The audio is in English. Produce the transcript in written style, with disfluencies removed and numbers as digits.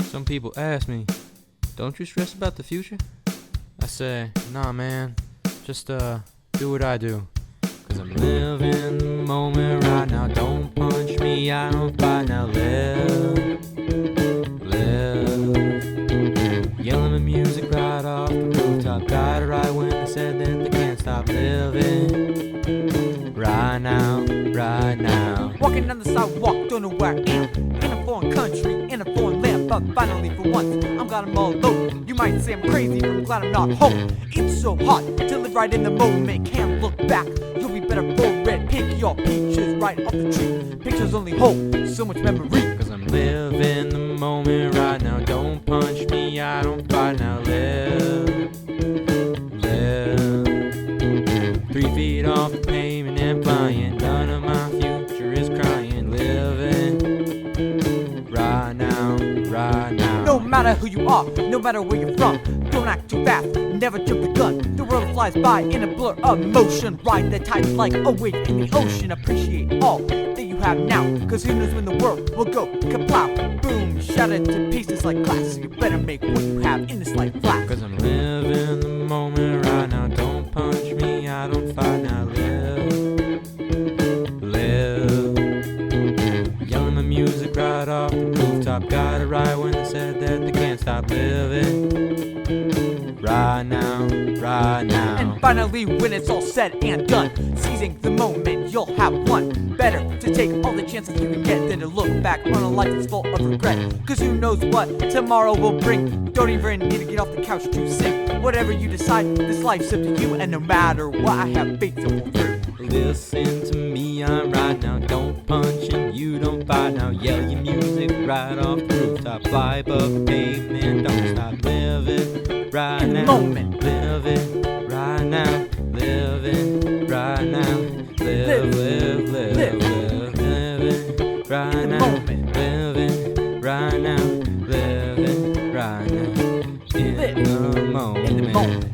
Some people ask me, don't you stress about the future? I say, nah man, just do what I do. Cause I'm living the moment right now. Don't punch me, I don't fight now. Live. Yelling the music right off the rooftop. Got it right when they said that they can't stop living. Right now, right now. Walking down the sidewalk, don't know where I am. In a foreign country, in a foreign land. But finally for once, I'm glad I'm all alone. You might say I'm crazy, but I'm glad I'm not home. It's so hot to live right in the moment. Can't look back, you'll be better for it. Pick your peaches right off the tree. Pictures only hold so much memory. Cause I'm living the moment right now. Don't punch me, I don't fight now. Live. 3 feet off the pavement and flying. None of my future is crying. Living right now, right now. No matter who you are, no matter where you're from, don't act too fast, never jump the gun. The world flies by in a blur of motion. Ride the tide like a wave in the ocean. Appreciate all that you have now, cause who knows when the world will go kaplow. Boom, shattered to pieces like glass. So you better make what you have in this life flat. Cause I'm living the moment right now. Don't punch me, I don't fight now. Live. Yelling the music right off the rooftop. Got it right when they said that they can't stop living. Right now, right now. And finally when it's all said and done, seizing the moment, you'll have won. Better to take all the chances you can get than to look back on a life that's full of regret. Cause who knows what tomorrow will bring. Don't even need to get off the couch to sing. Whatever you decide, this life's up to you. And no matter what, I have faith to pull through. Listen to me, I'm right now. Don't punch and you don't fight now. Yell your music right off the rooftop. Fly above the pavement, don't stop living right in the now. moment. Living right now. Living right now. Live, live, live, live. Living right in the now. moment. Living right now. Living right now. In the moment. In the moment.